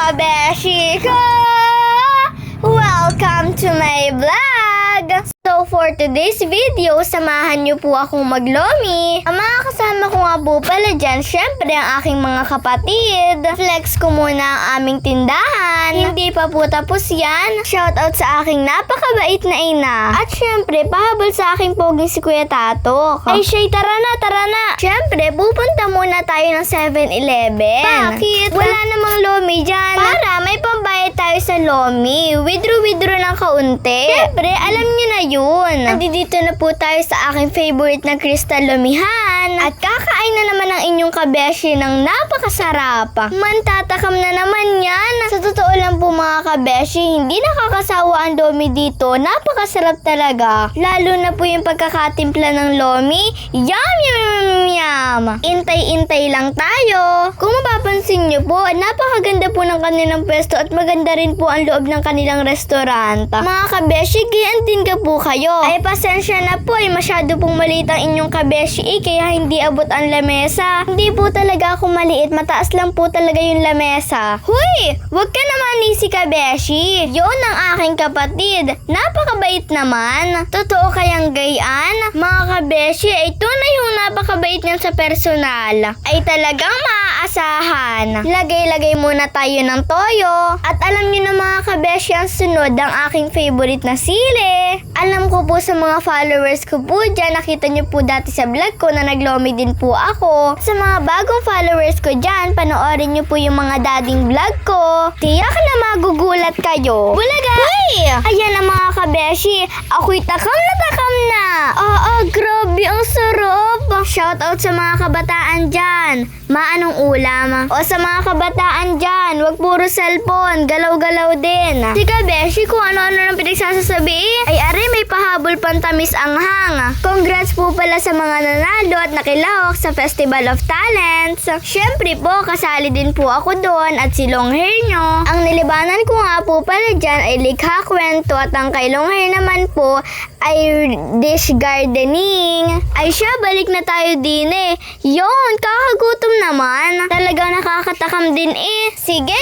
kabeshi ko! Welcome to my vlog! So for today's video, samahan niyo po akong maglomi. Ang mga kasama ko nga po pala dyan, syempre ang aking mga kapatid. Flex ko muna ang aming tindahan. Hindi pa po tapos yan. Shoutout sa aking napakabait na ina. At syempre, pahabol sa aking poging si Kuya Tatok. Ay Shay, tara na! Syempre, pupunta muna tayo ng 7-Eleven. Bakit? Wala namang lomi dyan. Para may pambayad tayo sa lomi. Withdraw ng kaunti. Syempre, alam niyo na yun. Nandito na po tayo sa aking favorite na Crystal Lomihan. At kakain na naman ang inyong kabeshi ng napakasarap. Mantatakam na naman yan. Sa totoo lang po mga kabeshi, hindi nakakasawa ang lomi dito. Napakasarap talaga. Lalo na po yung pagkakatimpla ng lomi. Yum! Intay lang tayo. Kung mapapansin nyo po, napakaganda po ng kanilang pwesto at maganda rin po ang loob ng kanilang restaurant. Mga kabeshi, gayan din ka po kayo. Ay pasensya na po, masyado pong maliit ang inyong kabeshi kaya hindi abot ang lamesa. Hindi po talaga ako maliit, mataas lang po talaga yung lamesa. Huy! Wag ka naman ni si kabeshi. Yun ang aking kapatid. Napakabait naman. Totoo kayang gayan? Mga kabeshi, ay tunay yung napakabait niyan sa personal. Ay talagang maaasahan. Lagay muna tayo ng toyo. At alam niyo na mga kabeshi, ang sunod ang aking favorite na sili. Alam ko po sa mga followers ko po dyan, nakita niyo po dati sa vlog ko na naglomi din po ako. Sa mga bagong followers ko dyan, panoorin niyo po yung mga dating vlog ko. Tiyak na magugulat kayo. Bulaga! Uy! Ayan na mga kabeshi, ako'y takam na. Grabe, ang sarap. Shoutout sa mga kabataan dyan. Anong ulam? O sa mga kabataan dyan, wag puro cellphone, galaw-galaw din. Si kabeshi, kung ano-ano nang pinagsasasabi, ay are may pahabol pantamis anghang. Congrats po pala sa mga nanalo at nakilahok sa Festival of Talents. Syempre po, kasali din po ako doon at si Longhair nyo. Ang nilibanan ko nga po pala dyan ay likha kwento at ang kay Longhair naman po ay dish gardening. Ay siya, balik na tayo din Yon, kakagutom naman. Talagang nakakatakam din Sige,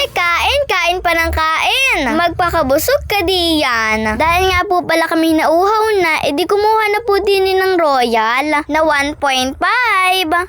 kain pa ng kain. Magpakabusog ka diyan. Dahil nga po pala kami nauhaw na, edi kumuha na po din ng Royal na 1.5.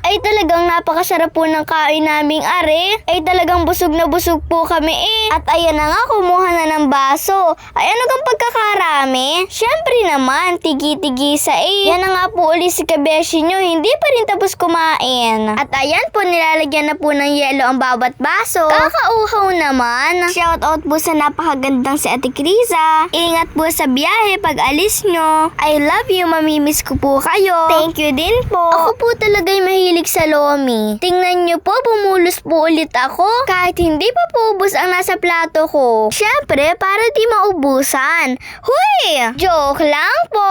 Ay talagang napakasarap po ng kain naming are. Ay talagang busog na busog po kami At ayan na nga, kumuha na ng baso. Ay ano kang pagkakarami? Syempre naman, tigi-tigisa Yan na nga po ulit si kabeshi nyo, hindi pa rin tapos kumain. At ayan po, nilalagyan na po ng yelo ang bawat baso. Kakauhaw naman. Shoutout po sa napakagandang si Ate Criza. Ingat po sa biyahe pag alis nyo. I love you, mamimiss ko po kayo. Thank you din po. Ako po talaga'y mahilig sa lomi. Tingnan nyo po, bumulos po ulit ako. Kahit hindi pa po ubos ang nasa plato ko. Syempre, para di maubusan. Huy! Joke lang po.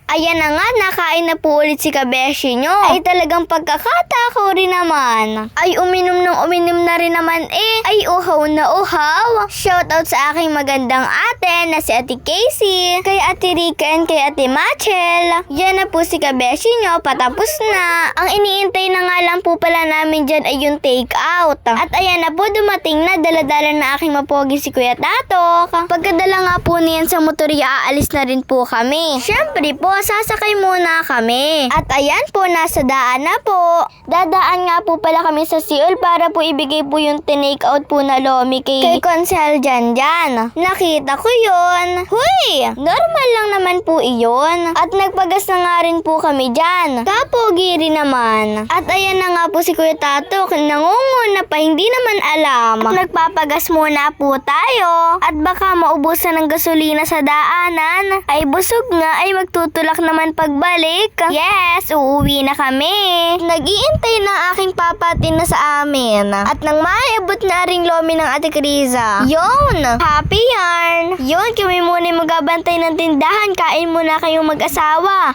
Ayan na nga, nakain na po ulit si kabeshi nyo. Ay talagang pagkakatakaw rin naman. Ay uminom na rin naman Ay uhaw na uhaw. Shoutout sa aking magandang ate na si Ate Casey, kay Ate Rika and kay Ate Machel. Yan na po si kabeshi nyo, patapos na. Ang iniintay na nga lang po pala namin dyan ay yung take out. At ayan na po, dumating na, daladala na aking mapogi si Kuya Tatok. Pagkadala nga po niyan sa motorya, aalis na rin po kami. Syempre po, sasakay muna kami. At ayan po, nasa daan na po. Dadaan nga po pala kami sa Seoul para po ibigay po yung tinake out po na lomi kay Consel dyan. Nakita ko yun. Huy! Normal lang naman po iyon. At nagpagas na nga rin po kami dyan. Kapogi rin naman. At ayan na nga po si Kuya Tatok, nangunguna pa, hindi naman alam. Nagpapagas muna po tayo. At baka maubusan ng gasolina sa daanan. Ay busog nga, ay magtutulak naman pagbalik. Yes, uuwi na kami. Nag-iintay na aking papatin na sa amin. At nang maiabot na ring lomi ng Ate Criza. Yon! Happy yarn! Yon, kami muna yung magabantay ng tindahan. Kain muna kayong mag-asawa.